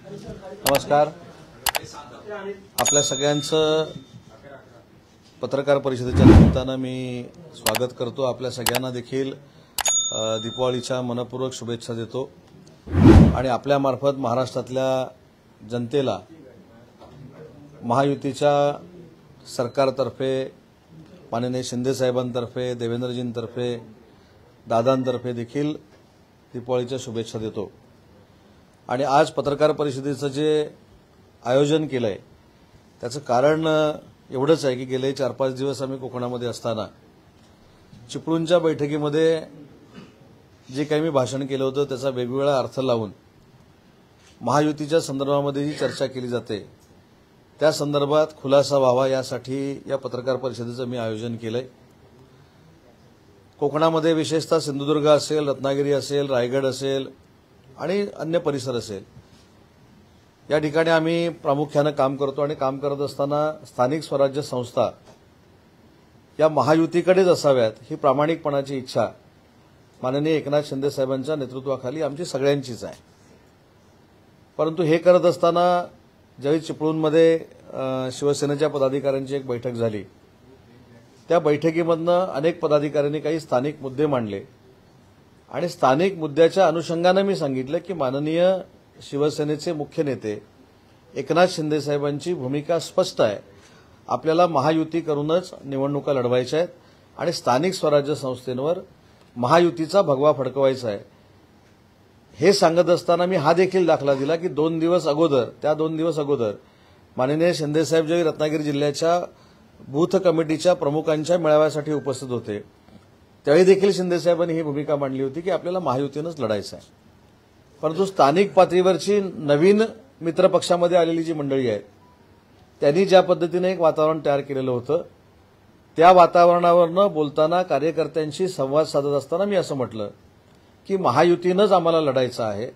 नमस्कार. आपल्या सगळ्यांचं पत्रकार परिषदेच्या निमित्तानं मी स्वागत करतो. आपल्या सगळ्यांना देखील दीपावलीच्या मनपूर्वक शुभेच्छा देतो आणि आपल्या मार्फत महाराष्ट्रातल्या जनतेला महायुतीच्या सरकारतर्फे माननीय शिंदे साहेबांतर्फे देवेंद्रजींतर्फे दादांतर्फे देखील दीपावलीच्या शुभेच्छा देतो. आणि आज पत्रकार परिषदेचं जे आयोजन केलंय त्याचं कारण एवढंच आहे की गेले 4-5 दिवस आम्ही कोकणामध्ये असताना चिपळूणच्या बैठकीमध्ये जे काही मी भाषण केलं होतं त्याचा वेगवेगळा अर्थ लावून महायुतीच्या संदर्भामध्ये जी चर्चा केली जाते त्या संदर्भात खुलासा व्हावा यासाठी या पत्रकार परिषदेचं मी आयोजन केलंय. कोकणामध्ये विशेषतः सिंधुदुर्ग असेल, रत्नागिरी असेल, रायगड असेल आणि अन्य परिसर असेल या ठिकाणी आम्ही प्रामुख्यानं काम करतो आणि काम करत असताना स्थानिक स्वराज्य संस्था या महायुतीकडेच असाव्यात ही प्रामाणिकपणाची इच्छा माननीय एकनाथ शिंदे साहेबांच्या नेतृत्वाखाली आमची सगळ्यांचीच आहे. परंतु हे करत असताना ज्यावेळी चिपळूणमध्ये शिवसेनेच्या पदाधिकाऱ्यांची एक बैठक झाली त्या बैठकीमधनं अनेक पदाधिकाऱ्यांनी काही स्थानिक मुद्दे मांडले आणि स्थानिक मुद्द्याच्या अनुषंगानं मी सांगितलं की माननीय शिवसेनेचे मुख्य नेते एकनाथ शिंदे साहेबांची भूमिका स्पष्ट आहे. आपल्याला महायुती करूनच निवडणुका लढवायच्या आहेत आणि स्थानिक स्वराज्य संस्थेंवर महायुतीचा भगवा फडकवायचा आहे. हे सांगत असताना मी हा देखील दाखला दिला की 2 दिवस अगोदर माननीय शिंदे साहेब जे रत्नागिरी जिल्ह्याच्या बूथ कमिटीच्या प्रमुखांच्या मेळाव्यासाठी उपस्थित होते त्यावेळी देखील शिंदे साहेबांनी ही भूमिका मांडली होती की आपल्याला महायुतीनंच लढायचं आहे. परंतु स्थानिक पातळीवरची नवीन मित्रपक्षामध्ये आलेली जी मंडळी आहेत त्यांनी ज्या पद्धतीने एक वातावरण तयार केलेलं होतं त्या वातावरणावरनं बोलताना कार्यकर्त्यांशी संवाद साधत असताना मी असं म्हटलं की महायुतीनंच आम्हाला लढायचं आहे.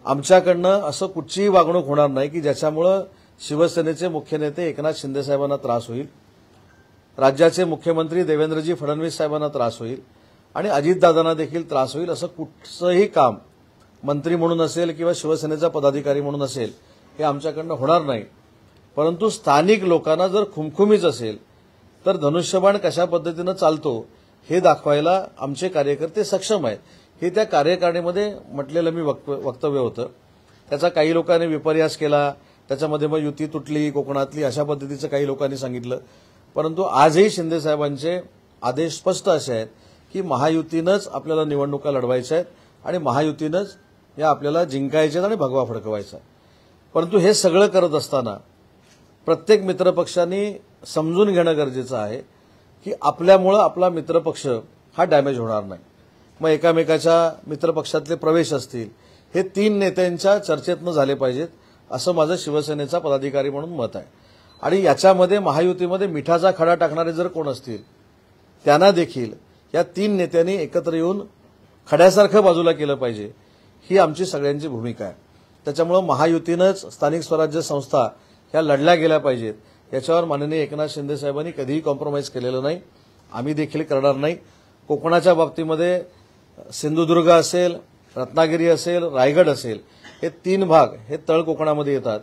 आमच्याकडनं असं कुठचीही वागणूक होणार नाही की ज्याच्यामुळं शिवसेनेचे मुख्य नेते एकनाथ शिंदे साहेबांना त्रास होईल, राज्याचे मुख्यमंत्री देवेंद्रजी फडणवीस साहेबांना त्रास होईल आणि अजितदादांना देखील त्रास होईल. असं कुठचंही काम मंत्री म्हणून असेल किंवा शिवसेनेचा पदाधिकारी म्हणून असेल हे आमच्याकडनं होणार नाही. परंतु स्थानिक लोकांना जर खुमखुमीच असेल तर धनुष्यबाण कशा पद्धतीनं चालतो हे दाखवायला आमचे कार्यकर्ते सक्षम आहेत. हे त्या कार्यकारिणीमध्ये म्हटलेलं मी वक्तव्य होतं. त्याचा काही लोकांनी विपर्यास केला, त्याच्यामध्ये मग युती तुटली कोकणातली अशा पद्धतीचं काही लोकांनी सांगितलं. परंतु आजही शिंदे साहेबांचे आदेश स्पष्ट असे आहेत की महायुतीनंच आपल्याला निवडणुका लढवायच्या आहेत आणि महायुतीनंच या आपल्याला जिंकायच्या आणि भगवा फडकवायचा आहे. परंतु हे सगळं करत असताना प्रत्येक मित्रपक्षांनी समजून घेणं गरजेचं आहे की आपल्यामुळं आपला मित्रपक्ष हा डॅमेज होणार नाही. मग एकामेकाच्या मित्रपक्षातले प्रवेश असतील हे 3 नेत्यांच्या चर्चेतनं झाले पाहिजेत असं माझं शिवसेनेचा पदाधिकारी म्हणून मत आहे. आणि याच्यामध्ये महायुतीमध्ये मिठाचा खडा टाकणारे जर कोण असतील त्यांना देखील या 3 नेत्यांनी एकत्र येऊन खड्यासारखं बाजूला केलं पाहिजे ही आमची सगळ्यांची भूमिका आहे. त्याच्यामुळे महायुतीनंच स्थानिक स्वराज्य संस्था ह्या लढल्या गेल्या पाहिजेत याच्यावर माननीय एकनाथ शिंदे साहेबांनी कधीही कॉम्प्रोमाइज केलेलं नाही, आम्ही देखील करणार नाही. कोकणाच्या बाबतीमध्ये सिंधुदुर्ग असेल, रत्नागिरी असेल, रायगड असेल हे 3 भाग हे तळ कोकणामध्ये येतात.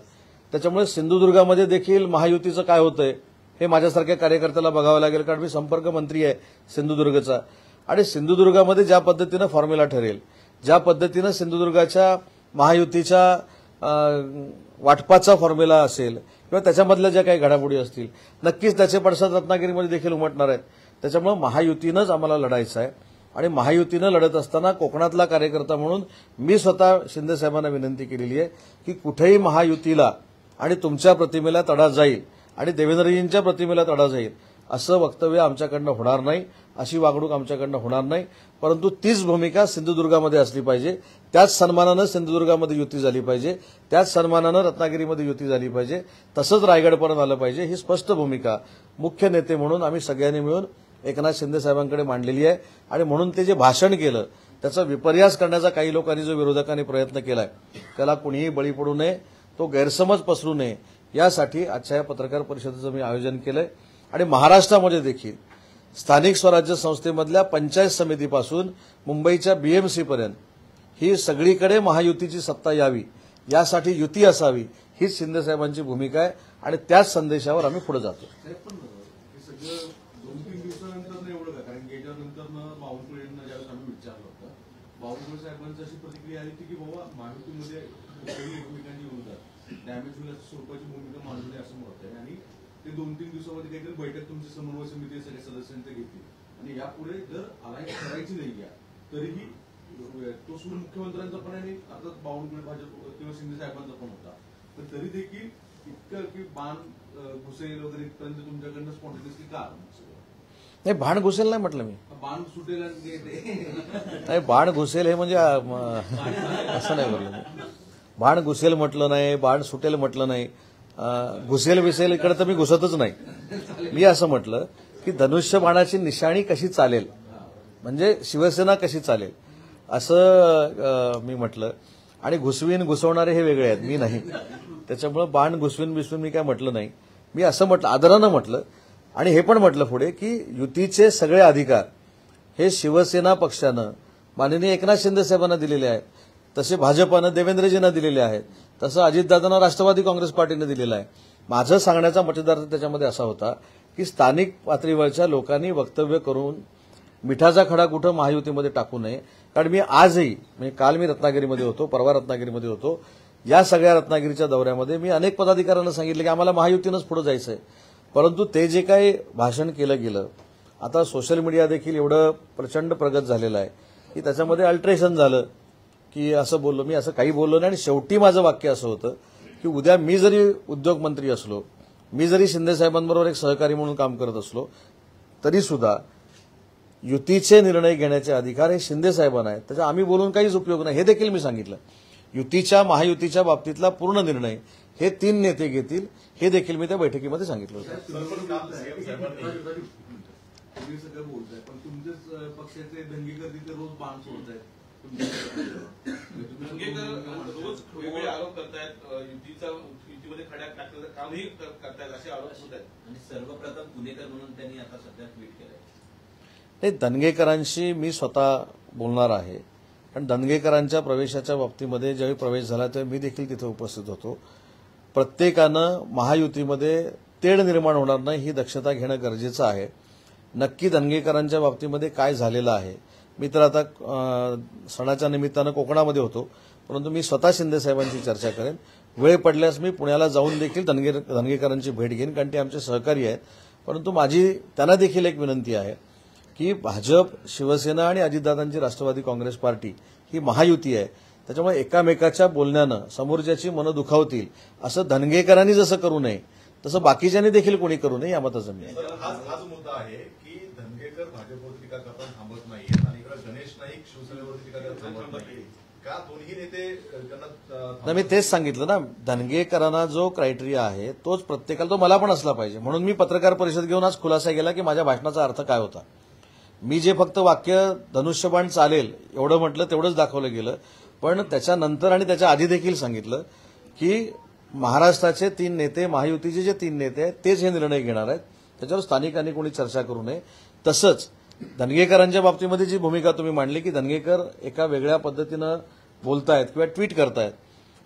त्याच्यामुळे सिंधुदुर्गामध्ये देखील महायुतीचं काय होतंय हे माझ्यासारख्या कार्यकर्त्याला बघावं लागेल कारण मी संपर्क मंत्री आहे सिंधुदुर्गचा. आणि सिंधुदुर्गामध्ये ज्या पद्धतीनं फॉर्म्युला ठरेल, ज्या पद्धतीनं सिंधुदुर्गाच्या महायुतीच्या वाटपाचा फॉर्म्युला असेल किंवा त्याच्यामधल्या ज्या काही घडामोडी असतील नक्कीच त्याचे पडसाद रत्नागिरीमध्ये देखील उमटणार आहेत. त्याच्यामुळे महायुतीनंच आम्हाला लढायचं आहे आणि महायुतीनं लढत असताना कोकणातला कार्यकर्ता म्हणून मी स्वतः शिंदे साहेबांना विनंती केलेली आहे की कुठेही महायुतीला आणि तुमच्या प्रतिमेला तडा जाईल आणि देवेंद्रजींच्या प्रतिमेला तडा जाईल असं वक्तव्य आमच्याकडनं होणार नाही, अशी वागणूक आमच्याकडनं होणार नाही. परंतु तीच भूमिका सिंधुदुर्गामध्ये असली पाहिजे, त्याच सन्मानानं सिंधुदुर्गामध्ये युती झाली पाहिजे, त्याच सन्मानानं रत्नागिरीमध्ये युती झाली पाहिजे, तसंच रायगडपर्यंत आलं पाहिजे. ही स्पष्ट भूमिका मुख्य नेते म्हणून आम्ही सगळ्यांनी मिळून एकनाथ शिंदे साहेबांकडे मांडलेली आहे. आणि म्हणून ते जे भाषण केलं त्याचा विपर्यास करण्याचा काही लोकांनी जो विरोधकांनी प्रयत्न केलाय त्याला कुणीही बळी पडू नये, तो गैरसमज पसरू नये यासाठी आजच्या या पत्रकार परिषदेचं मी आयोजन केलंय. आणि महाराष्ट्रामध्ये देखील स्थानिक स्वराज्य संस्थेमधल्या पंचायत समितीपासून मुंबईच्या बीएमसी पर्यंत ही सगळीकडे महायुतीची सत्ता यावी यासाठी युती असावी हीच शिंदेसाहेबांची भूमिका आहे आणि त्याच संदेशावर आम्ही पुढे जातो. पण हे सगळं 2-3 दिवसानंतर एवढं का, कारण गेल्यानंतर बावनकुळेंना ज्यावेळेस आम्ही विचारलं होतं, बावनकुळे साहेबांची अशी प्रतिक्रिया आली होती की बाबा महायुतीमध्ये एकमेकांच्या विरोधात डॅमेज होईल स्वरूपाची भूमिका मांडू नये असं मत आहे आणि ते 2-3 दिवसामध्ये काहीतरी बैठक तुमची समन्वय समिती सगळ्या सदस्यांचे घेतील आणि यापुढे जर अलायन्स करायची नाही आहे तरीही तो सूर मुख्यमंत्र्यांचा पण आहे आता बावनकुळे भाजप किंवा शिंदे साहेबांचा पण होता, पण तरी देखील इतकं की बाण घुसेल वगैरे इथपर्यंत तुमच्याकडनं स्पॉन्टेनियसली का? नाही, बाण घुसेल नाही म्हटलं मी. बाण सुटेल नाही, बाण घुसेल हे म्हणजे असं नाही म्हटलं मी. बाण घुसेल म्हटलं नाही, बाण सुटेल म्हटलं नाही, घुसेल बिसेल इकडे तर मी घुसतच नाही. मी असं म्हटलं की धनुष्य बाणाची निशाणी कशी चालेल म्हणजे शिवसेना कशी चालेल असं मी म्हटलं आणि घुसवीन घुसवणारे हे वेगळे आहेत, मी नाही. त्याच्यामुळे बाण घुसवीन बिसवीन मी काय म्हटलं नाही. मी असं म्हटलं, आदरानं म्हटलं आणि हे पण म्हटलं पुढे की युतीचे सगळे अधिकार हे शिवसेना पक्षानं माननीय एकनाथ शिंदे साहेबांना दिलेले आहेत, तसे भाजपानं देवेंद्रजींना दिलेले आहेत, तसं अजितदादांना राष्ट्रवादी काँग्रेस पार्टीने दिलेलं आहे. माझं सांगण्याचा मतदार त्याच्यामध्ये असा होता की स्थानिक पातळीवरच्या लोकांनी वक्तव्य करून मिठाचा खडा कुठं महायुतीमध्ये टाकू नये. कारण मी आजही म्हणजे काल मी रत्नागिरीमध्ये होतो, परवा रत्नागिरीमध्ये होतो, या सगळ्या रत्नागिरीच्या दौऱ्यामध्ये मी अनेक पदाधिकाऱ्यांना सांगितलं की आम्हाला महायुतीनंच पुढे जायचं आहे. परंतु ते जे काही भाषण केलं गेलं, आता सोशल मीडिया देखील एवढं प्रचंड प्रगत झालेलं आहे की त्याच्यामध्ये अल्ट्रेशन झालं की असं बोललो, मी असं काही बोललो नाही. आणि शेवटी माझं वाक्य असं होतं की उद्या मी जरी उद्योगमंत्री असलो, मी जरी शिंदे साहेबांबरोबर एक सहकारी म्हणून काम करत असलो तरी सुद्धा युतीचे निर्णय घेण्याचे अधिकार हे शिंदे साहेबांना आहेत, त्याचा आम्ही बोलून काहीच उपयोग नाही हे देखील मी सांगितलं. युतीच्या महायुतीच्या बाबतीतला पूर्ण निर्णय हे 3 नेते घेतील हे देखील मी त्या बैठकीमध्ये सांगितलं होतं. तुम्ही सगळं बोलताय पण तुमच्याच पक्षाचे दंगेकर तिथे रोज बाण सोडत आहेत, रोज वेगवेगळे आरोप करतायत, युतीमध्ये खड्यात टाकण्याचं कामही करतायत असे आरोप होत आहेत. आणि सर्वप्रथम पुणेकर म्हणून त्यांनी आता सध्या ट्विट केलंय. नाही, दंगेकरांशी मी स्वतः बोलणार आहे. कारण दंगेकरांच्या प्रवेशाच्या बाबतीमध्ये ज्यावेळी प्रवेश झाला तेव्हा मी देखील तिथे उपस्थित होतो. प्रत्येकानं महायुतीमध्ये तेढ निर्माण होणार नाही ही दक्षता घेणं गरजेचं आहे. नक्की दंगेकरांच्या बाबतीमध्ये काय झालेलं आहे, मी तर आता सणाच्या निमित्तानं कोकणामध्ये होतो, परंतु मी स्वतः शिंदे साहेबांची चर्चा करेन. वेळ पडल्यास मी पुण्याला जाऊन देखील दंगेकरांची भेट घेईन, कारण ते आमचे सहकारी आहेत. परंतु माझी त्यांना देखील एक विनंती आहे की भाजप, शिवसेना आणि अजितदादांची राष्ट्रवादी काँग्रेस पार्टी ही महायुती आहे. त्याच्यामुळे एकामेकाच्या बोलण्यानं समोरच्याची मनं दुखावतील असं धनगेकरांनी जसं करू नये तसं बाकीच्यांनी देखील कोणी करू नये या मताचं मी आहे. हाच मुद्दा आहे की धनगेकर भाजपवर टीका करताना थांबत नाहीत आणि इकडे गणेश नाईक शिवसेनेवर टीका करताना थांबत नाही का? दोन्ही नेते त्यांना मी तेच सांगितलं ना, धनगेकरांना जो क्रायटेरिया आहे तोच प्रत्येकाला, तो मला पण असला पाहिजे. म्हणून मी पत्रकार परिषद घेऊन आज खुलासा केला की माझ्या भाषणाचा अर्थ काय होता. मी जे फक्त वाक्य धनुष्यबाण चालेल एवढं म्हटलं तेवढंच दाखवलं गेलं, पण त्याच्यानंतर आणि त्याच्या आधी देखील सांगितलं की महाराष्ट्राचे 3 नेते, महायुतीचे जे 3 नेते आहेत तेच हे निर्णय घेणार आहेत, त्याच्यावर स्थानिकांनी कोणी चर्चा करू नये. तसंच धनगेकरांच्या बाबतीमध्ये जी भूमिका तुम्ही मांडली की धनगेकर एका वेगळ्या पद्धतीनं बोलतायत किंवा ट्विट करतायत,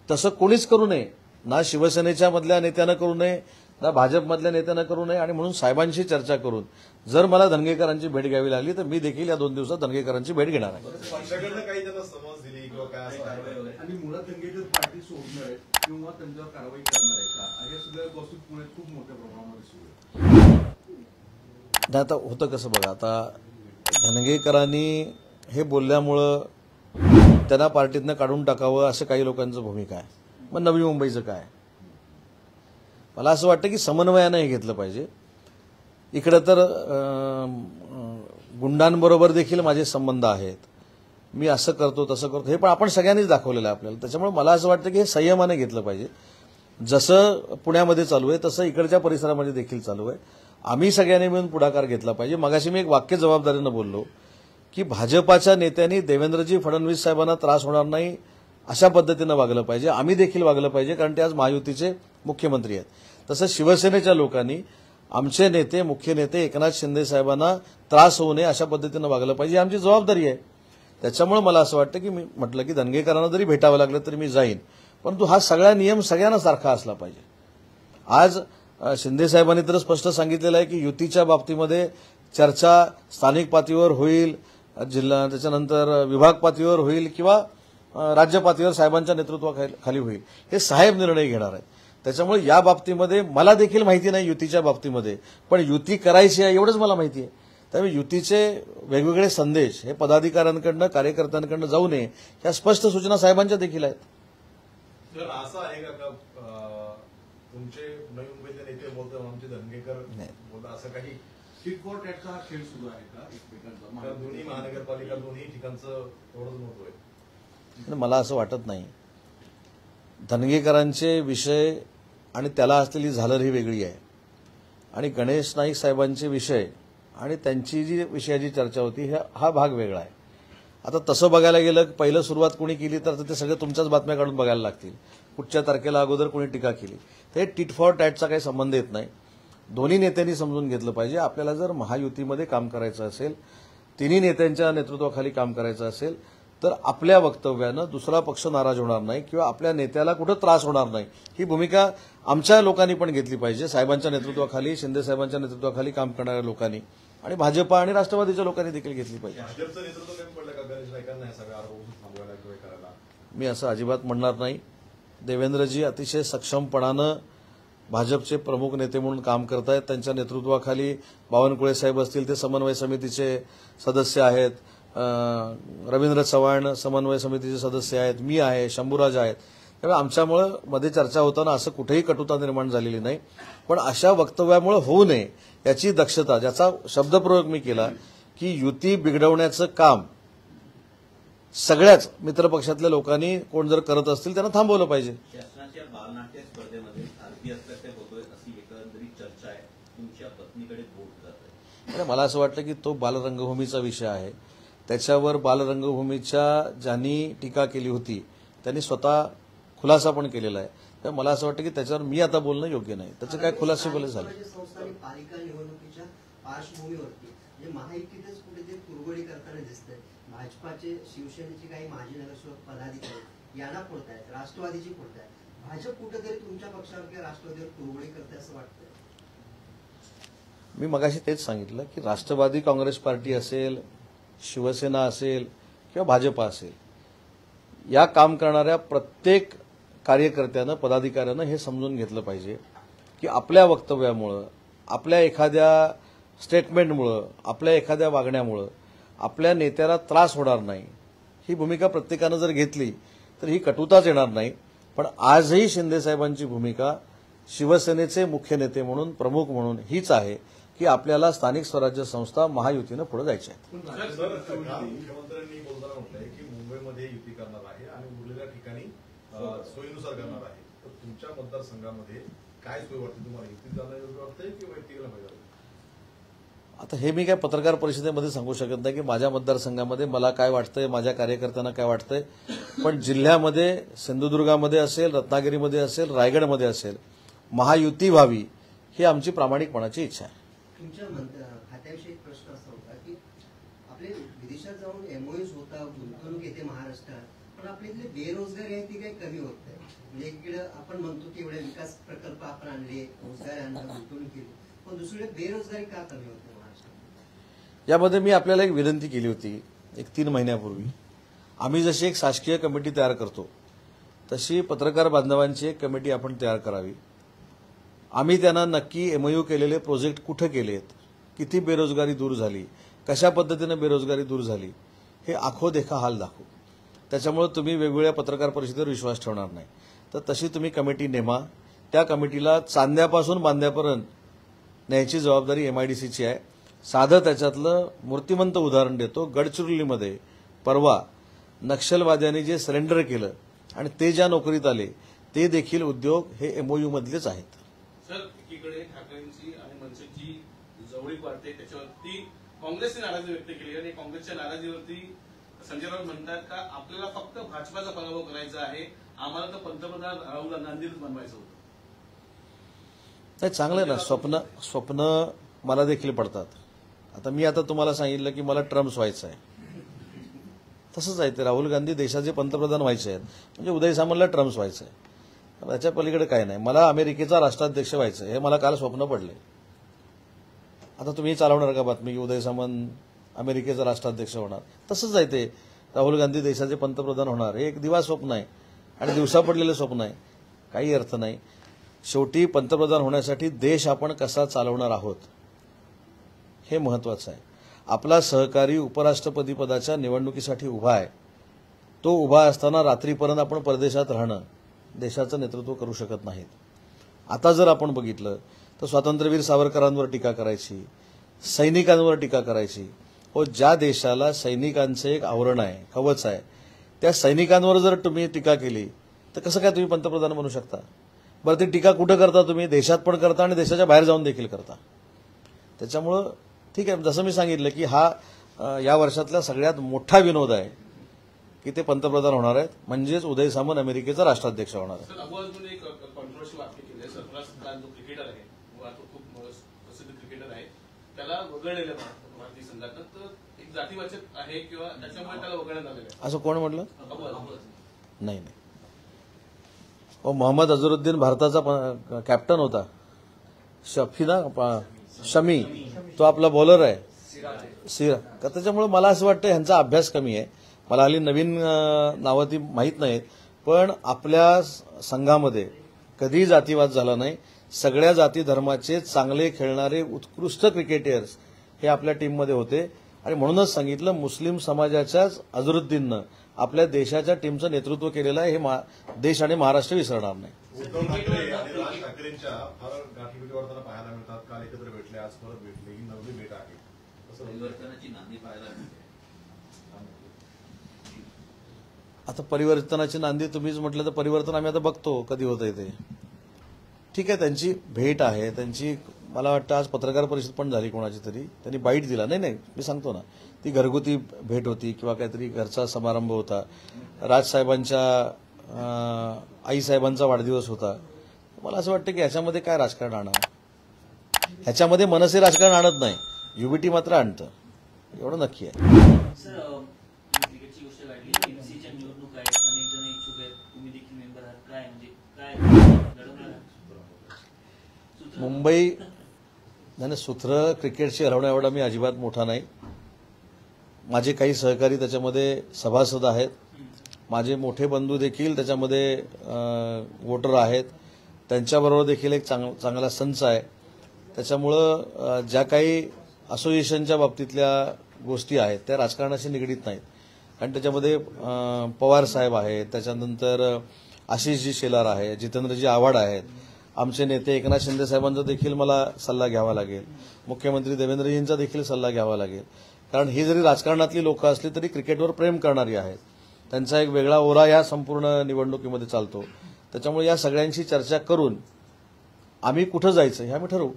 तसं कोणीच करू नये. ना शिवसेनेच्या मधल्या नेत्यानं करू नये, ना भाजपमधल्या नेत्यानं करू नये. आणि म्हणून साहेबांशी चर्चा करून जर मला धनगेकरांची भेट घ्यावी लागली तर मी देखील या 2 दिवसात धनगेकरांची भेट घेणार आहे. पक्षाकडनं काही त्यांना समज दिली किंवा काय असं आहे आणि मुळात दंगेकर पार्टी सोडणार आहेत किंवा त्यांच्यावर कारवाई करणार आहे का, हे सगळ्या गॉसिप पुण्यात खूप मोठ्या प्रमाणामध्ये सुरू आहे. आता होतं कसं बघा, आता धनगेकरांनी हे बोलल्यामुळं त्यांना पार्टीतनं काढून टाकावं असं काही लोकांचं भूमिका आहे. मग नवी मुंबईचं काय? मला असं वाटतं की समन्वयानं हे घेतलं पाहिजे. इकडं तर गुंडांबरोबर देखील माझे संबंध आहेत, मी असं करतो तसं करतो हे पण आपण सगळ्यांनीच दाखवलेलं आहे आपल्याला. त्याच्यामुळे मला असं वाटतं की हे संयमाने घेतलं पाहिजे. जसं पुण्यामध्ये चालू आहे तसं इकडच्या परिसरामध्ये देखील चालू आहे. आम्ही सगळ्यांनी मिळून पुढाकार घेतला पाहिजे. मगाशी मी एक वाक्य जबाबदारीनं बोललो की भाजपाच्या नेत्यांनी देवेंद्रजी फडणवीस साहेबांना त्रास होणार नाही अशा पद्धतीनं वागलं पाहिजे. आम्ही देखील वागलं पाहिजे, कारण ते आज महायुतीचे मुख्यमंत्री आहेत. तसं शिवसेनेच्या लोकांनी आमचे नेते, मुख्य नेते एकनाथ शिंदे साहेबांना त्रास होऊ नये अशा पद्धतीनं वागलं पाहिजे, आमची जबाबदारी आहे. त्याच्यामुळे मला असं वाटतं की मी म्हटलं की धनगेकरांना जरी भेटावं लागलं तरी मी जाईन, परंतु हा सगळा नियम सगळ्यांना सारखा असला पाहिजे. आज शिंदे साहेबांनी तर स्पष्ट सांगितलेलं आहे की युतीच्या बाबतीमध्ये चर्चा स्थानिक पातळीवर होईल, जिल्हा त्याच्यानंतर विभाग पातळीवर होईल किंवा राज्य पातळीवर साहेबांच्या नेतृत्वाखाली होईल. हे साहेब निर्णय घेणार आहेत. त्याच्यामुळे या बाबतीमध्ये मला देखील माहिती नाही युतीच्या बाबतीमध्ये, पण युती करायची आहे एवढंच मला माहिती आहे. त्यामुळे युतीचे वेगवेगळे संदेश हे पदाधिकाऱ्यांकडनं कार्यकर्त्यांकडनं जाऊ नये या स्पष्ट सूचना साहेबांच्या देखील आहेत. तर असं आहे का तुमचे नवी मुंबईतले नेते बोलतात आमचे धनगेकर बोलतात असं काही टिट फॉर टॅटचा हा खेळ सुरू आहे का एकमेकांचा? दोन्ही महानगरपालिका दोन्ही ठिकाणचं एवढंच महत्व आहे? मला असं वाटत नाही. धनगेकरांचे विषय आणि त्याला असलेली झालर ही वेगळी आहे, आणि गणेश नाईक साहेबांचे विषय आणि त्यांची जी विषयाची चर्चा होती हा भाग वेगळा आहे. आता तसं बघायला गेलं पहिलं सुरुवात कोणी केली तर ते सगळं तुमच्याच बातम्या काढून बघायला लागतील. कुठच्या तारखेला अगोदर कोणी टीका केली ते टिट फॉर टॅटचा काही संबंध येत नाही. दोन्ही नेत्यांनी समजून घेतलं पाहिजे. आपल्याला जर महायुतीमध्ये काम करायचं असेल, तिन्ही नेत्यांच्या नेतृत्वाखाली काम करायचं असेल, तर आपल्या वक्तव्यानं दुसरा पक्ष नाराज होणार नाही किंवा आपल्या नेत्याला कुठं त्रास होणार नाही ही भूमिका आमच्या लोकांनी पण घेतली पाहिजे. साहेबांच्या नेतृत्वाखाली, शिंदे साहेबांच्या नेतृत्वाखाली काम करणाऱ्या लोकांनी आणि भाजपा आणि राष्ट्रवादीच्या लोकांनी देखील घेतली पाहिजे. भाजपचं नेतृत्व कमी पडलं का गणेश नाईकांना हे सगळं आरोप थांबवायला किंवा करायला? मी असं अजिबात म्हणणार नाही. देवेंद्रजी अतिशय सक्षमपणानं भाजपचे प्रमुख नेते म्हणून काम करत आहेत. त्यांच्या नेतृत्वाखाली बावनकुळे साहेब असतील ते समन्वय समितीचे सदस्य आहेत, रवींद्र चव्हाण समन्वय समितीचे सदस्य आहेत, मी आहे, शंभूराज आहेत. त्यामुळे आमच्यामुळं मध्ये चर्चा होताना असं कुठेही कटुता निर्माण झालेली नाही. पण अशा वक्तव्यामुळे होऊ नये याची दक्षता, ज्याचा शब्दप्रयोग मी केला की युती बिघडवण्याचं काम सगळ्याच मित्रपक्षातल्या लोकांनी कोण जर करत असतील त्यांना थांबवलं पाहिजे. शासनाच्या बालनाट्य स्पर्धेमध्ये आरती हस्तक्षेप होतोय अशी एकंदरीत चर्चा आहे. तुमच्या पत्नीकडे बोट जात आहे. मला असं वाटतं की तो बालरंगभूमीचा विषय आहे. त्याच्यावर बालरंगभूमीच्या ज्यांनी टीका केली होती त्यांनी स्वतः खुलासा पण केलेला आहे. तर मला असं वाटतं की त्याच्यावर मी आता बोलणं योग्य नाही. त्याचे काय खुलासे बोले झाले. पालिका निवडणुकीच्या पार्श्वभूमीवरती म्हणजे महायुतीतच कुठेतरी कुरघोडी करताना दिसतंय. भाजपाचे, शिवसेनेचे काही माजी नगरसेवक पदाधिकारी यांना फोडतायत, राष्ट्रवादीची फोडतायत. भाजप कुठेतरी तुमच्या पक्षावर किंवा राष्ट्रवादीवर कुरघोडी करते असं वाटतंय? मी मगाशी तेच सांगितलं की राष्ट्रवादी काँग्रेस पार्टी असेल, शिवसेना असेल किंवा भाजपा असेल, या काम करणाऱ्या प्रत्येक कार्यकर्त्यानं, पदाधिकाऱ्यानं हे समजून घेतलं पाहिजे की आपल्या वक्तव्यामुळं, आपल्या एखाद्या स्टेटमेंटमुळं, आपल्या एखाद्या वागण्यामुळं आपल्या नेत्याला त्रास होणार नाही. ही भूमिका प्रत्येकानं जर घेतली तर ही कटुताच येणार नाही. पण आजही शिंदे साहेबांची भूमिका शिवसेनेचे मुख्य नेते म्हणून, प्रमुख म्हणून हीच आहे की आपल्याला स्थानिक स्वराज्य संस्था महायुतीनं पुढे जायच्या आहेत. मुख्यमंत्र्यांनी बोलताना म्हटलंय की मुंबईमध्ये युती करणार आहे आणि उरलेल्या ठिकाणी सोयीनुसार करणार आहे. तर तुमच्या मतदारसंघामध्ये काय सोय वाटते तुम्हाला? युती जाणं योग्य वाटतंय की वैयक्तिकला पाहिजे? आता हे मी काय पत्रकार परिषदेमध्ये सांगू शकत नाही की माझ्या मतदारसंघामध्ये मला काय वाटतंय, माझ्या कार्यकर्त्यांना काय वाटतंय. पण जिल्ह्यामध्ये, सिंधुदुर्गामध्ये असेल, रत्नागिरीमध्ये असेल, रायगडमध्ये असेल, महायुती व्हावी ही आमची प्रामाणिकपणाची इच्छा आहे. तुमच्या खात्याविषयी एक प्रश्न असा होता की आपले विदेशात जाऊन एमओयूज होता, गुंतवणूक येते महाराष्ट्रात, पण आपल्या इथले बेरोजगारी आहे ती काही कमी होत आहे. म्हणजे एकीकडे आपण म्हणतो की एवढे विकास प्रकल्प आपण आणले, रोजगार आणला, गुंतवणूक केली, पण दुसरीकडे बेरोजगारी का कमी होते महाराष्ट्रात? यामध्ये मी आपल्याला एक विनंती केली होती एक 3 महिन्यापूर्वी. आम्ही जशी एक शासकीय कमिटी तयार करतो तशी पत्रकार बांधवांची एक कमिटी आपण तयार करावी. आम्ही त्यांना नक्की एमओयू केलेले प्रोजेक्ट कुठे केलेत, किती बेरोजगारी दूर झाली, कशा पद्धतीनं बेरोजगारी दूर झाली, हे आखो देखा हाल दाखवू. त्याच्यामुळे तुम्ही वेगवेगळ्या पत्रकार परिषदेवर विश्वास ठेवणार नाही. तर तशी तुम्ही कमिटी नेमा. त्या कमिटीला चांद्यापासून बांद्यापर्यंत न्यायची जबाबदारी एमआयडीसीची आहे. साधं त्याच्यातलं मूर्तिमंत उदाहरण देतो. गडचिरोलीमध्ये परवा नक्षलवाद्यांनी जे सरेंडर केलं आणि ते ज्या नोकरीत आले ते देखील उद्योग हे एमओयू मधलेच आहेत. सर, एकीकडे ठाकरेंची आणि मनसेची जवळीक वाढते, त्याच्यावरती काँग्रेसने नाराजी व्यक्त केली आणि काँग्रेसच्या नाराजीवरती संजय राऊत म्हणतात का आपल्याला फक्त भाजपाचा पराभव करायचा आहे, आम्हाला तर पंतप्रधान राहुल गांधीच बनवायचं होतं. नाही, चांगलं आहे ना. स्वप्न मला देखील पडतात. आता मी तुम्हाला सांगितलं की मला ट्रम्प व्हायचं आहे. तसंच आहे ते. राहुल गांधी देशाचे पंतप्रधान व्हायचे आहेत म्हणजे उदय सामंतला ट्रम्प्स व्हायचं आहे. त्याच्या पलीकडे काय नाही. मला अमेरिकेचा राष्ट्राध्यक्ष व्हायचं हे मला काल स्वप्न पडले. आता तुम्ही चालवणार का बातमी की उदय सामंत अमेरिकेचा राष्ट्राध्यक्ष होणार? तसंच आहे ते. राहुल गांधी देशाचे पंतप्रधान होणार हे एक दिवा स्वप्न आहे आणि दिवसा पडलेलं स्वप्न आहे. काही अर्थ नाही. शेवटी पंतप्रधान होण्यासाठी देश आपण कसा चालवणार आहोत हे महत्वाचं आहे. आपला सहकारी उपराष्ट्रपती पदाच्या निवडणुकीसाठी उभा आहे. तो उभा असताना रात्रीपर्यंत आपण परदेशात राहणं देशाचं नेतृत्व करू शकत नाहीत. आता जर आपण बघितलं तर स्वातंत्र्यवीर सावरकरांवर टीका करायची, सैनिकांवर टीका करायची. हो, ज्या देशाला सैनिकांचं एक आवरण आहे, कवच आहे, त्या सैनिकांवर जर तुम्ही टीका केली तर कसं काय तुम्ही पंतप्रधान बनू शकता? बरं, ती टीका कुठं करता तुम्ही? देशात पण करता आणि देशाच्या बाहेर जाऊन देखील करता. त्याच्यामुळं ठीक आहे, जसं मी सांगितलं की हा या वर्षातला सगळ्यात मोठा विनोद आहे की ते पंतप्रधान होणार आहेत म्हणजेच उदय सामंत अमेरिकेचा राष्ट्राध्यक्ष होणार आहे. सर, अबू आझमने एक कॉन्ट्रोवर्शियल वाक्य केलं आहे. सरफराज खान जो क्रिकेटर आहे, तो खूप प्रसिद्ध क्रिकेटर आहे, त्याला वगळलेलं भारतीय संघात तर एक जातीवाचक आहे किंवा त्याच्यामुळे त्याला वगळण्यात आलेलं आहे असं कोण म्हटलं? अबू आझम. नाही. मोहम्मद अझरुद्दीन भारताचा कॅप्टन होता. शमी तो आपला बॉलर आहे. त्याच्यामुळे मला असं वाटतं ह्यांचा अभ्यास कमी आहे. मला हल्ली नवीन नावं ती माहीत नाहीत, पण आपल्या संघामध्ये कधीही जातीवाद झाला नाही. सगळ्या जाती धर्माचे चांगले खेळणारे उत्कृष्ट क्रिकेटर्स हे आपल्या टीममध्ये होते आणि म्हणूनच सांगितलं मुस्लिम समाजाच्याच अझरुद्दीननं आपल्या देशाच्या टीमचं नेतृत्व केलेलं आहे. हे देश आणि महाराष्ट्र विसरणार नाही. उद्धव ठाकरे आणि राज ठाकरेंच्या फार गाठीभेटी वाढताना पाहायला मिळतात. काल एकत्र भेटले, आज परत भेटले. ही नववी भेट आहे. परिवर्तनाची नांदी पाहायला मिळते. आता परिवर्तनाची नांदी तुम्हीच म्हटलं तर परिवर्तन आम्ही आता बघतो कधी होतंय ते. ठीक आहे, त्यांची भेट आहे. त्यांची मला वाटतं आज पत्रकार परिषद पण झाली कोणाची तरी, त्यांनी बाईट दिला. नाही मी सांगतो ना, ती घरगुती भेट होती किंवा काहीतरी घरचा समारंभ होता. राजसाहेबांच्या आईसाहेबांचा वाढदिवस होता. मला असं वाटतं की ह्याच्यामध्ये काय राजकारण आणणार? ह्याच्यामध्ये मनसे राजकारण आणत नाही, युबीटी मात्र आणतं, एवढं नक्की आहे. सर, क्रिकेटची गोष्ट काढली, एमसीच्या निवडणूक आहेत, अनेक जण इच्छुक आहेत, तुम्ही देखील मेंबर आहात. काय म्हणजे काय लढवणार? मुंबई नाही, सूत्र क्रिकेटची हलवण्या एवढा मी अजिबात मोठा नाही. माझे काही सहकारी त्याच्यामध्ये सभासद आहेत. माझे मोठे बंधू देखील त्याच्यामध्ये वोटर आहेत. त्यांच्याबरोबर देखील एक चांगला संच आहे. त्याच्यामुळं ज्या काही असोसिएशनच्या बाबतीतल्या गोष्टी आहेत त्या राजकारणाशी निगडीत नाहीत. आणि त्याच्यामध्ये पवार साहेब आहेत, त्याच्यानंतर आशिषजी शेलार आहे, जितेंद्रजी आव्हाड आहेत, आमचे नेते एकनाथ शिंदे साहेबांचा देखील मला सल्ला घ्यावा लागेल, मुख्यमंत्री देवेंद्रजींचा देखील सल्ला घ्यावा लागेल. कारण ही जरी राजकारणातली लोक असली तरी क्रिकेटवर प्रेम करणारी आहेत. त्यांचा एक वेगळा ओरा या संपूर्ण निवडणुकीमध्ये चालतो. त्याच्यामुळे या सगळ्यांशी चर्चा करून आम्ही कुठं जायचं हे आम्ही ठरवू.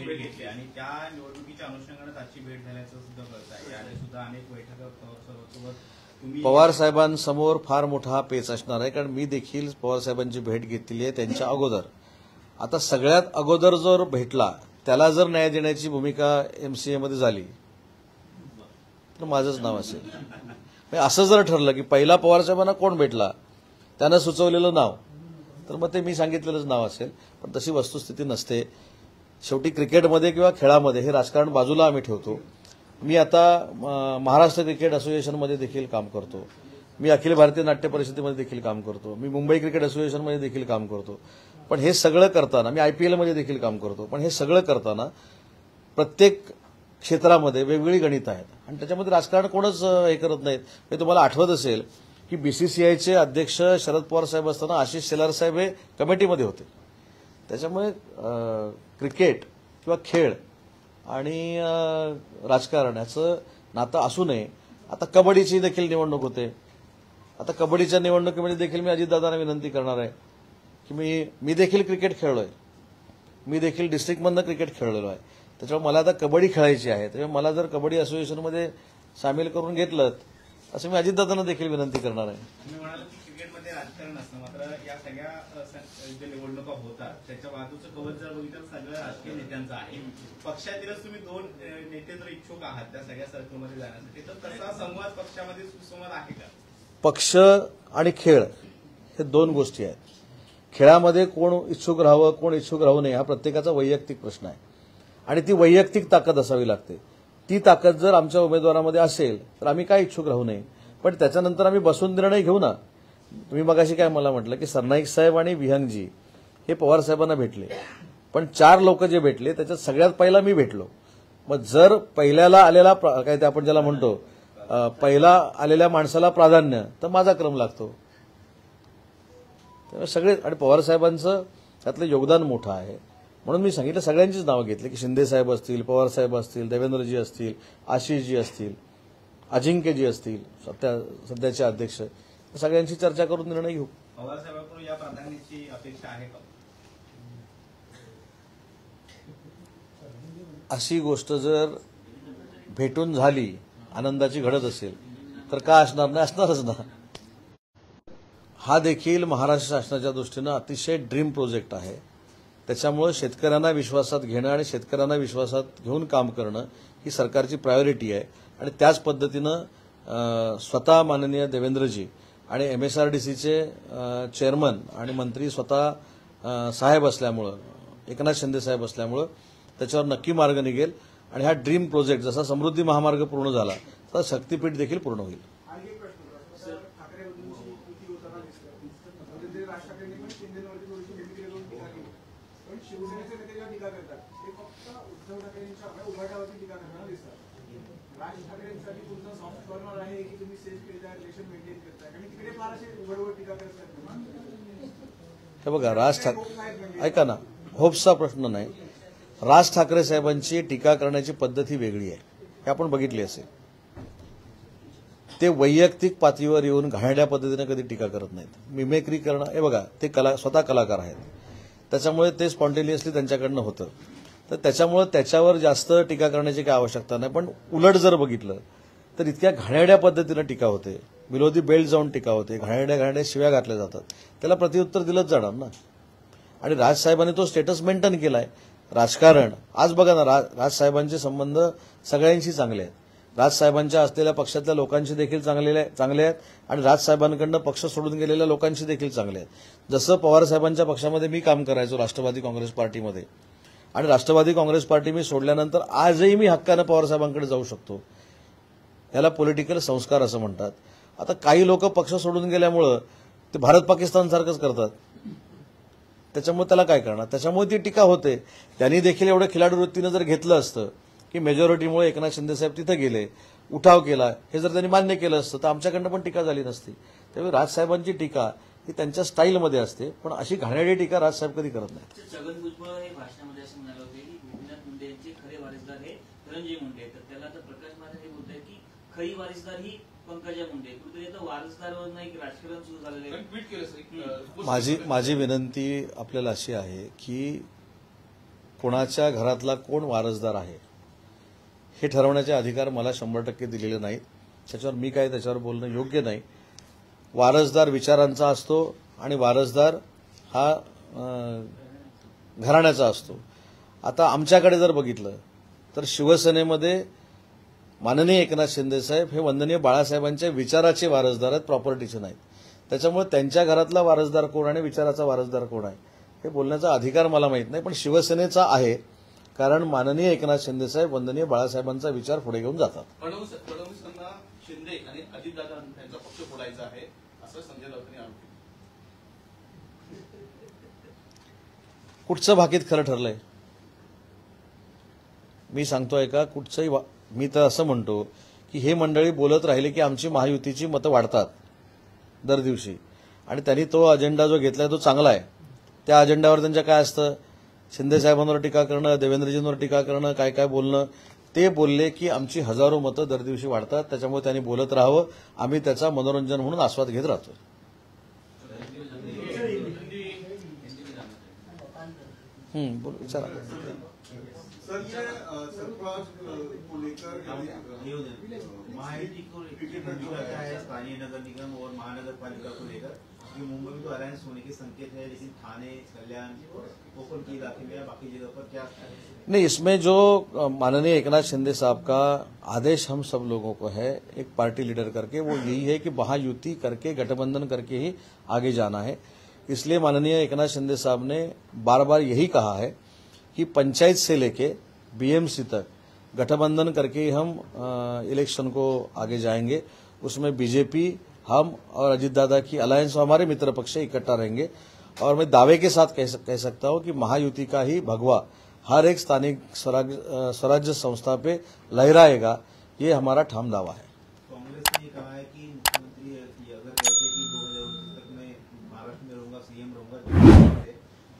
घेतली आणि त्या निवडणुकीच्या अनुषंगाने आजची भेट झाल्याचं सुद्धा कळत आहे. आणि सुद्धा अनेक बैठका पवार साहेबांसमोर फार मोठा पेच असणार आहे. कारण मी देखील पवार साहेबांची भेट घेतली आहे त्यांच्या अगोदर. आता सगळ्यात अगोदर जर भेटला त्याला जर न्याय देण्याची भूमिका एमसीएमध्ये झाली तर माझंच नाव असेल. असं जर ठरलं की पहिला पवार साहेबांना कोण भेटला त्यानं सुचवलेलं नाव तर मग ते मी सांगितलेलंच नाव असेल. पण तशी वस्तुस्थिती नसते. शेवटी क्रिकेटमध्ये किंवा खेळामध्ये हे राजकारण बाजूला आम्ही ठेवतो. मी आता महाराष्ट्र क्रिकेट असोसिएशनमध्ये देखील काम करतो. मी अखिल भारतीय नाट्य परिषदेमध्ये देखील काम करतो. मी मुंबई क्रिकेट असोसिएशनमध्ये देखील काम करतो. पण हे सगळं करताना मी आयपीएलमध्ये देखील काम करतो. पण हे सगळं करताना प्रत्येक क्षेत्रामध्ये वेगवेगळी गणित आहेत आणि त्याच्यामध्ये राजकारण कोणच हे करत नाहीत. हे तुम्हाला आठवत असेल की बीसीसीआयचे अध्यक्ष शरद पवार साहेब असताना आशिष शेलार साहेब हे कमिटीमध्ये होते. त्याच्यामुळे क्रिकेट किंवा खेळ आणि राजकारण याचं नातं असू नये. आता कबड्डीची देखील निवडणूक होते. आता कबड्डीच्या निवडणुकीमध्ये देखील मी अजितदादांना विनंती करणार आहे की मी देखील क्रिकेट खेळलोय. मी देखील डिस्ट्रिक्टमधनं क्रिकेट खेळलेलो आहे. त्याच्यामुळे मला आता कबड्डी खेळायची आहे. त्याच्यामुळे मला जर कबड्डी असोसिएशनमध्ये सामील करून घेतलं असं मी अजितदादांना देखील विनंती करणार आहे. तुम्ही म्हणाल की क्रिकेट शिवसेनेमध्ये राजकारण असतं, मात्र या सगळ्या ज्या निवडणुका होतात त्याच्या बाजूचं कवच जर बघितलं सगळ्या राजकीय नेत्यांचं आहे. पक्षातीलच तुम्ही 2 नेते जर इच्छुक आहात त्या सगळ्या सर्कलमध्ये जाण्यासाठी, तर तसा संवाद पक्षामध्ये सुसंवाद आहे का? पक्ष आणि खेळ हे 2 गोष्टी आहेत. खेळामध्ये कोण इच्छुक राहावं कोण इच्छुक राहू नये हा प्रत्येकाचा वैयक्तिक प्रश्न आहे आणि ती वैयक्तिक ताकद असावी लागते. ती ताकद जर आमच्या उमेदवारामध्ये असेल तर आम्ही काय इच्छुक राहू नये, पण त्याच्यानंतर आम्ही बसून निर्णय घेऊ ना. तुम्ही मगाशी काय मला म्हटलं की सरनाईक साहेब आणि विहंगजी हे पवार साहेबांना भेटले, पण 4 लोक जे भेटले त्याच्यात सगळ्यात पहिला मी भेटलो. मग जर पहिल्याला आलेला काय ते आपण ज्याला म्हणतो पहिला आलेल्या माणसाला प्राधान्य, तर माझा क्रम लागतो. त्यामुळे सगळे आणि पवार साहेबांचं त्यातलं योगदान मोठं आहे म्हणून मी सांगितलं सगळ्यांचीच नावं घेतली की शिंदे साहेब असतील, पवार साहेब असतील, देवेंद्रजी असतील, आशिषजी असतील, अजिंक्यजी असतील, सध्याचे अध्यक्ष, सगळ्यांची चर्चा करून निर्णय घेऊ. पवार साहेबांकडून या प्राधान्याची अपेक्षा आहे का? अशी गोष्ट जर भेटून झाली आनंदाची घडत असेल तर का असणार नाही, असणारच ना. हा देखील महाराष्ट्र शासनाच्या दृष्टीनं अतिशय ड्रीम प्रोजेक्ट आहे. त्याच्यामुळे शेतकऱ्यांना विश्वासात घेणं आणि शेतकऱ्यांना विश्वासात घेऊन काम करणं ही सरकारची प्रायोरिटी आहे आणि त्याच पद्धतीनं स्वतः माननीय देवेंद्रजी आणि MSRDCचे चेअरमन आणि मंत्री स्वतः साहेब असल्यामुळं, एकनाथ शिंदे साहेब असल्यामुळं त्याच्यावर नक्की मार्ग निघेल आणि हा ड्रीम प्रोजेक्ट जसा समृद्धी महामार्ग पूर्ण झाला तर शक्तीपीठ देखील पूर्ण होईल. शिवसेनेचे नेते जेव्हा टीका करतात ते फक्त उद्धव ठाकरेंच्या उभाटावरती टीका करताना दिसतात. राज ठाकरेंसाठी तुमचा सॉफ्ट कॉर्नर आहे की तुम्ही सेफ केलेला रिलेशन मेंटेन करताय आणि तिकडे फार असे उघडवर टीका करतात. हे बघा राज ठाकरे ऐका ना, होप्सचा प्रश्न नाही. राज ठाकरे साहेबांची टीका करण्याची पद्धत ही वेगळी आहे हे आपण बघितली असेल. ते वैयक्तिक पातळीवर येऊन घाणेरड्या पद्धतीने कधी टीका करत नाहीत. मिमेक्री करणं हे बघा ते स्वतः कलाकार आहेत त्याच्यामुळे ते स्पॉन्टेनियसली त्यांच्याकडनं होतं. तर त्याच्यामुळे त्याच्यावर जास्त टीका करण्याची काही आवश्यकता नाही. पण उलट जर बघितलं तर इतक्या घाणेरड्या पद्धतीनं टीका होते, विरोधी बेल्ट जाऊन टीका होते, घाणेरड्या शिव्या घातल्या जातात, त्याला प्रत्युत्तर दिलंच जाणार ना. आणि राजसाहेबांनी तो स्टेटस मेंटेन केलाय. राजकारण आज बघा ना, राजसाहेबांचे संबंध सगळ्यांशी चांगले आहेत. राजसाहेबांच्या असलेल्या पक्षातल्या लोकांशी देखील चांगले आहेत आणि राजसाहेबांकडनं पक्ष सोडून गेलेल्या लोकांशी देखील चांगले आहेत. जसं पवारसाहेबांच्या पक्षामध्ये मी काम करायचो राष्ट्रवादी काँग्रेस पार्टीमध्ये आणि राष्ट्रवादी काँग्रेस पार्टी मी सोडल्यानंतर आजही मी हक्कानं पवारसाहेबांकडे जाऊ शकतो. याला पॉलिटिकल संस्कार असं म्हणतात. आता काही लोक पक्ष सोडून गेल्यामुळं ते भारत पाकिस्तानसारखंच करतात, त्याच्यामुळे त्याला काय करणार. त्याच्यामुळे ती टीका होते. त्यांनी देखील एवढं खिलाडू वृत्तीनं जर घेतलं असतं की मेजॉरिटीमुळे एकनाथ शिंदे साहेब तिथे गेले, उठाव केला, हे जर त्यांनी मान्य केलं असतं तर आमच्याकडनं पण टीका झाली नसती. त्यामुळे राजसाहेबांची टीका ही त्यांच्या स्टाईलमध्ये असते, पण अशी घाणेरडी टीका राजसाहेब कधी करत नाही. छगन भुजबळ हे भाषणामध्ये असं म्हणाले होते की गोपीनाथ मुंडे यांचे खरे वारिसदार हे धनंजय मुंडे, तर त्याला तर प्रकाश महाजन हे बोलत आहेत की खरी वारिसदार ही पंकजा मुंडे. कुठेतरी आता वारसदारवर नाही राजकारण सुरू झालेलं आहे. ट्विट केलं माझी विनंती आपल्याला अशी आहे की कोणाच्या घरातला कोण वारसदार आहे हे ठरवण्याचे अधिकार मला 100% दिलेले नाहीत. त्याच्यावर मी काय त्याच्यावर बोलणं योग्य नाही. वारसदार विचारांचा असतो आणि वारसदार हा घराण्याचा असतो. आता आमच्याकडे जर बघितलं तर शिवसेनेमध्ये माननीय एकनाथ शिंदे साहेब हे वंदनीय बाळासाहेबांच्या विचाराचे वारसदार आहेत, प्रॉपर्टीचे नाहीत. त्याच्यामुळे त्यांच्या घरातला वारसदार कोण आणि विचाराचा वारसदार कोण आहे हे बोलण्याचा अधिकार मला माहीत नाही, पण शिवसेनेचा आहे. कारण माननीय एकनाथ शिंदे साहेब वंदनीय बाळासाहेबांचा विचार पुढे घेऊन जातात. फडणवीसांना शिंदे आणि अजितदादा यांचा पक्ष फोडायचा आहे असं संजय राऊतांनी आरोप केला. कुठचं भाकीत खरं ठरलंय मी सांगतोय का? कुठचंही मी तर असं म्हणतो की हे मंडळी बोलत राहिले की आमची महायुतीची मतं वाढतात दर दिवशी आणि त्यांनी तो अजेंडा जो घेतलाय तो चांगला आहे. त्या अजेंड्यावर त्यांच्या काय असतं, शिंदे साहेबांवर टीका करणं, देवेंद्रजींवर टीका करणं, काय काय बोलणं. ते बोलले की आमची हजारो मतं दर दिवशी वाढतात, त्याच्यामुळे त्यांनी बोलत राहावं, आम्ही त्याचा मनोरंजन म्हणून आस्वाद घेत राहतो. विचारा. महायुति को स्थानीय नगर निगम और महानगर पालिका को लेकर अलायंस होने के संकेत है, लेकिन थाने, कल्याण, कोकण के इलाके में या बाकी जगह पर क्या नहीं, इसमें जो माननीय एकनाथ शिंदे साहब का आदेश हम सब लोगों को है एक पार्टी लीडर करके, वो यही है कि महायुति करके गठबंधन करके ही आगे जाना है। इसलिए माननीय एकनाथ शिंदे साहब ने बार बार यही कहा है कि पंचायत से लेके बीएमसी तक गठबंधन करके ही हम इलेक्शन को आगे जाएंगे। उसमें बीजेपी, हम और अजीत दादा की अलायंस, हमारे मित्र पक्ष इकट्ठा रहेंगे। और मैं दावे के साथ कह सकता हूं कि महायुति का ही भगवा हर एक स्थानिक स्वराज्य संस्था पे लहराएगा, ये हमारा ठाम दावा है। कांग्रेस ने ये कहा है कि मुख्यमंत्री अगर कहते कि 2029 तक मैं महाराष्ट्र में रहूंगा, सीएम रहूंगा,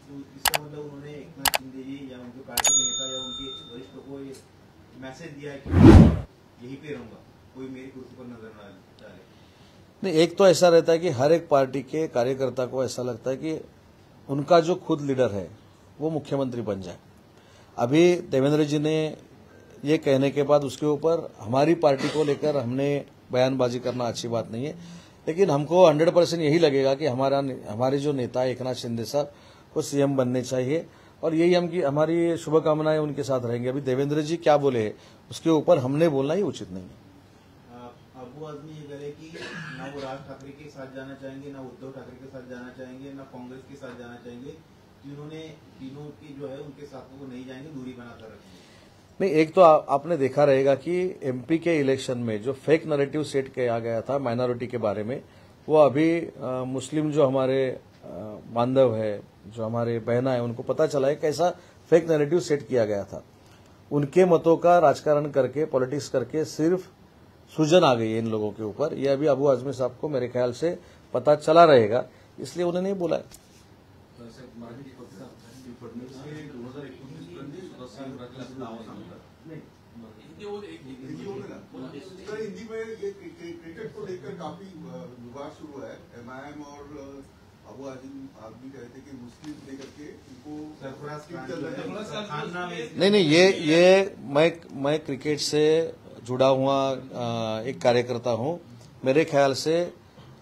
तो इसका मतलब उन्होंने एकनाथ शिंदे जी या उनके पार्टी के नेता या उनके वरिष्ठों को ये मैसेज दिया है कि यहीं पे रहूंगा, कोई मेरी कुर्सी पर नजर ना डाले। नहीं, एक तो ऐसा रहता है कि हर एक पार्टी के कार्यकर्ता को ऐसा लगता है कि उनका जो खुद लीडर है वो मुख्यमंत्री बन जाए। अभी देवेंद्र जी ने ये कहने के बाद उसके ऊपर हमारी पार्टी को लेकर हमने बयानबाजी करना अच्छी बात नहीं है, लेकिन हमको 100% यही लगेगा कि हमारे जो नेता एकनाथ शिंदे साहब को सीएम बनने चाहिए, और यही हमारी शुभकामनाएं उनके साथ रहेंगे। अभी देवेंद्र जी क्या बोले उसके ऊपर हमने बोलना ही उचित नहीं है। अबू आजमी ये कह रहे कि ना वो राज ठाकरे के साथ जाना चाहेंगे, ना उद्धव ठाकरे के साथ जाना चाहेंगे, ना कांग्रेस के साथ जाना चाहेंगे। तीनों की जो है उनके साथ वो नहीं जाएंगे, दूरी बनाकर रखेंगे। नहीं, एक तो आपने देखा रहेगा कि एमपी के इलेक्शन में जो फेक नैरेटिव सेट किया गया था माइनॉरिटी के बारे में, वो अभी मुस्लिम जो हमारे बांधव है, जो हमारे बहना है, उनको पता चला है कैसा फेक नैरेटिव सेट किया गया था। उनके मतों का राजकारण करके, पॉलिटिक्स करके सिर्फ सूजन आ गई है इन लोगों के ऊपर। यह अभी अबू आजमी साहब को मेरे ख्याल से पता चला रहेगा, इसलिए उन्होंने नहीं बोला है। फडणवीस हे 2019 पर्यंत स्वतः सीएम राज्याचं नाव सांगतात नाही सर, हिंदी में ये क्रिकेट को लेकर काफी विवाद शुरू है। एमआईएम और अबू आजमी कहते कि मुस्लिम लेकर के इनको नहीं, ये मैं क्रिकेट से जुड़ा हुआ एक कार्यकर्ता हूं। मेरे ख्याल से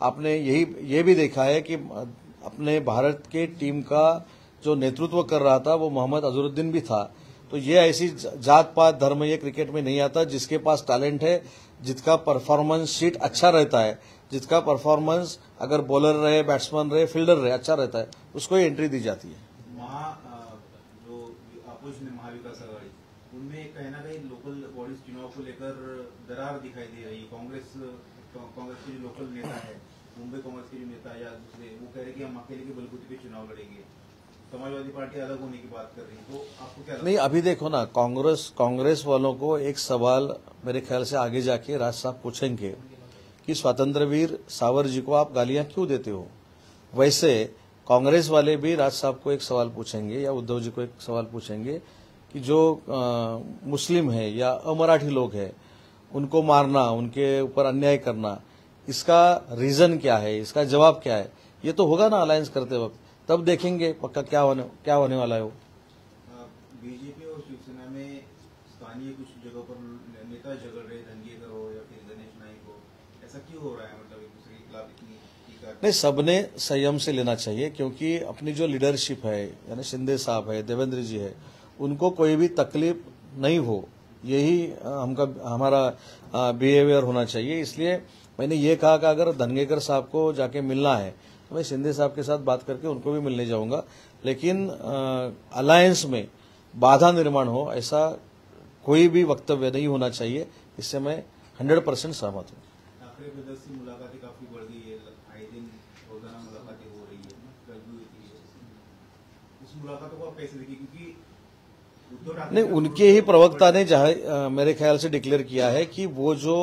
आपने ये भी देखा है कि अपने भारत के टीम का जो नेतृत्व कर रहा था वो मोहम्मद अजहरुद्दीन भी था। तो ये ऐसी जात पात धर्म ये क्रिकेट में नहीं आता। जिसके पास टैलेंट है, जिसका परफॉर्मेंस शीट अच्छा रहता है, जिसका परफॉर्मेंस अगर बॉलर रहे, बैट्समैन रहे, फील्डर रहे अच्छा रहता है, उसको ही एंट्री दी जाती है। जो अपोजिशन है महाविकास आघाड़ी, उनमें कहीं ना कहीं लोकल बॉडीज चुनाव को लेकर दरार दिखाई दे रही है। कांग्रेस के जो लोकल नेता है, मुंबई कांग्रेस के जो नेता या दूसरे, वो कह रहे कि हम अकेले के बलबूते पे चुनाव लड़ेंगे। समाजवादी पार्टी अलग होने की बात कर रही है, तो आपको क्या लगता है? नहीं, अभी देखो ना, कांग्रेस वालों को एक सवाल मेरे ख्याल से आगे जाके राज साहब पूछेंगे कि स्वतंत्र वीर सावर जी को आप गालियां क्यों देते हो। वैसे कांग्रेस वाले भी राज साहब को एक सवाल पूछेंगे या उद्धव जी को एक सवाल पूछेंगे कि जो मुस्लिम है या अमराठी लोग हैं उनको मारना, उनके ऊपर अन्याय करना, इसका रीजन क्या है, इसका जवाब क्या है। ये तो होगा ना अलायंस करते वक्त, तब देखेंगे पक्का क्या होने वाला है। वो बीजेपी और शिवसेना में स्थानीय कुछ जगहों पर नेता झगड़ रहे, धनगेकर हो या फिर गणेश नाइक हो, ऐसा क्यों हो रहा है? मतलब एक दूसरे के खिलाफ इतनी नहीं, सबने संयम से लेना चाहिए, क्योंकि अपनी जो लीडरशिप है, यानी शिंदे साहब है, देवेंद्र जी है, उनको कोई भी तकलीफ नहीं हो, यही हमारा बिहेवियर होना चाहिए। इसलिए मैंने ये कहा कि अगर धनगेकर साहब को जाके मिलना है तो मैं शिंदे साहब के साथ बात करके उनको भी मिलने जाऊंगा, लेकिन अलायंस में बाधा निर्माण हो ऐसा कोई भी वक्तव्य नहीं होना चाहिए। इससे मैं 100% सहमत हूँ। ठाकरे ब्रदर्स की मुलाकातें काफी बढ़ गई है, आए दिन रोजाना मुलाकातें हो रही है, कल भी हुई थी। उस मुलाकातों को आप कैसे देखिए? क्योंकि नहीं, उनके ही प्रवक्ता ने जहां मेरे ख्याल से डिक्लेयर किया है कि वो जो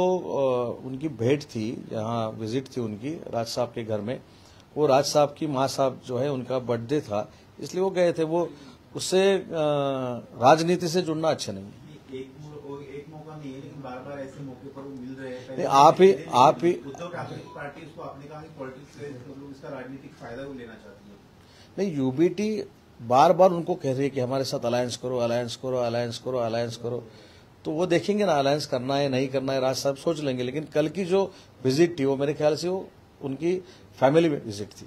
उनकी भेंट थी, जहां विजिट थी उनकी राज साहब के घर में, वो राज साहब की मां साहब जो है उनका बर्थडे था, इसलिए वो गए थे। वो उससे राजनीति से जुड़ना अच्छा नहीं है। एक मौका नहीं है, लेकिन बार बार ऐसे मौके पर वो मिल रहे हैं। आप ही उद्धव ठाकरे की पार्टी उसको आपने कहा कि पॉलिटिक्स से इसका राजनीतिक फायदा वो लेना चाहती है। नहीं, यूबीटी बार बार उनको कह रही है कि हमारे साथ अलायंस करो, अलायंस करो, अलायंस करो, अलायंस करो। तो वो देखेंगे ना अलायंस करना है नहीं करना है, राज साहब सोच लेंगे। लेकिन कल की जो विजिट थी वो मेरे ख्याल से वो उनकी फैमिली विजिट थी।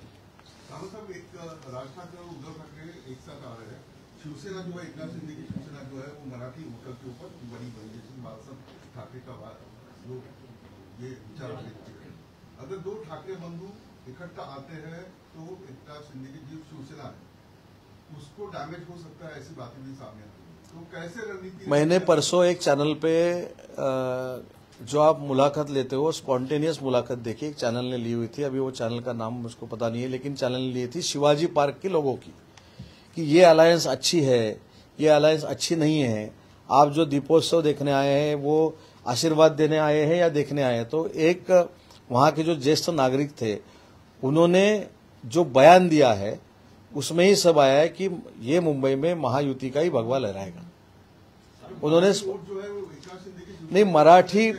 साहब एक राज ठाकरे और उद्धव ठाकरे एक साथ आ रहे हैं। शिवसेना जो है, एकनाथ शिंदे की शिवसेना जो है वो मराठी वोटर के ऊपर बड़ी बनी, जैसे बाळासाहेब ठाकरे का जो ये विचार है। अगर दो ठाकरे बंधु इकट्ठा आते हैं तो एकनाथ शिंदे की जो शिवसेना है उसको डैमेज हो सकता है, ऐसी बातें भी सामने आती है। तो कैसे रणनीति? मैंने परसों एक चैनल पे जो आप मुलाकात लेते हो स्पॉन्टेनियस मुलाकात देखी, एक चैनल ने ली हुई थी, अभी वो चैनल का नाम मुझको पता नहीं है, लेकिन चैनल ने ली थी शिवाजी पार्क के लोगों की कि ये अलायंस अच्छी है, ये अलायंस अच्छी नहीं है। आप जो दीपोत्सव देखने आए हैं वो आशीर्वाद देने आए हैं या देखने आए हैं? तो एक वहां के जो ज्येष्ठ नागरिक थे उन्होंने जो बयान दिया है उसमें ही सब आया है कि ये मुंबई में महायुति का ही भगवा लहराएगा। उन्होंने जो है वो एकनाथ शिंदे की नहीं,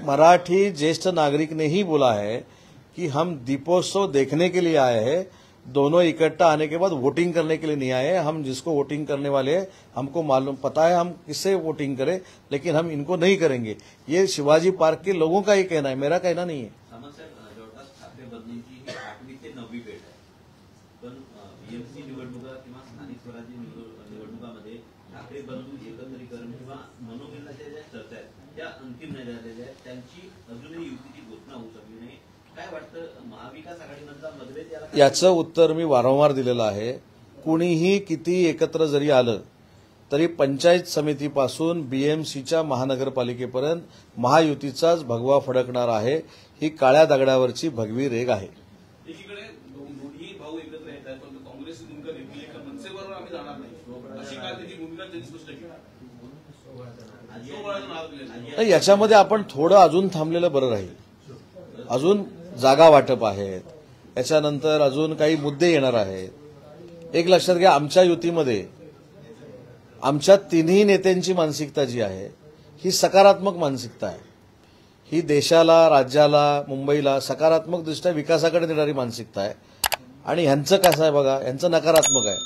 मराठी ज्येष्ठ नागरिक ने ही बोला है कि हम दीपोत्सव देखने के लिए आए हैं, दोनों इकट्ठा आने के बाद वोटिंग करने के लिए नहीं आए हैं। हम जिसको वोटिंग करने वाले हैं हमको मालूम पता है हम किससे वोटिंग करें, लेकिन हम इनको नहीं करेंगे। ये शिवाजी पार्क के लोगों का ही कहना है, मेरा कहना नाही आहे। जवळपास ठाकरे बंधूंची ही 8वी ते 9वी भेट आहे, पण बीएमसी निवडणुका किंवा स्थानिक स्वराज्य निवडणुकामध्ये ठाकरे बंधू एकत्रीकरण किंवा मनोमिलनाच्या ज्या चर्चा आहेत त्या अंतिम नाही झालेल्या आहेत, त्यांची अजूनही युतीची घोषणा होऊ शकली नाही। काय वाटतं, महाविकास आघाडीमधला मतभेद याचं उत्तर मी वारंवार दिलेलं आहे। कुणीही किती एकत्र जरी आलं तरी पंचायत समितीपासून बीएमसीच्या महानगरपालिकेपर्यंत महायुतीचाच भगवा फडकणार आहे। ही काळ्या दगडावरची भगवी रेग आहे। एकीकडे दोन्ही भाऊ एकत्र येत आहेत, पण काँग्रेसची भूमिका घेतली आहे का मनसेबरोबर आम्ही जाणार नाही अशी काय त्याची भूमिका त्यांनी स्पष्ट केली। नाही, याच्यामध्ये आपण थोडं अजून थांबलेलं बरं राहील। अजून जागा वाटप आहेत, याच्यानंतर अजून काही मुद्दे येणार आहेत। एक लक्षात घ्या, आमच्या युतीमध्ये आमच्या तिन्ही नेत्यांची मानसिकता जी आहे ही सकारात्मक मानसिकता आहे। ही देशाला, राज्याला, मुंबईला सकारात्मक दृष्ट्या विकासाकडे नेणारी मानसिकता आहे। आणि ह्यांचं कसं आहे बघा, ह्यांचं नकारात्मक आहे।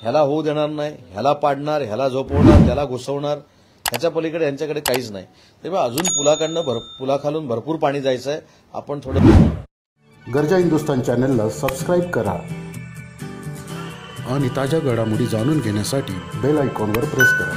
ह्याला होऊ देणार नाही, ह्याला पाडणार, ह्याला झोपवणार, त्याला घुसवणार, ह्याच्या पलीकडे यांच्याकडे काहीच नाही। तेव्हा अजून पुलाखालून भरपूर पाणी जायचं आहे। आपण थोडं गर्जा हिंदुस्तान चॅनलला सबस्क्राईब करा आणि ताज्या घडामोडी जाणून घेण्यासाठी बेल आयकॉनवर प्रेस करा।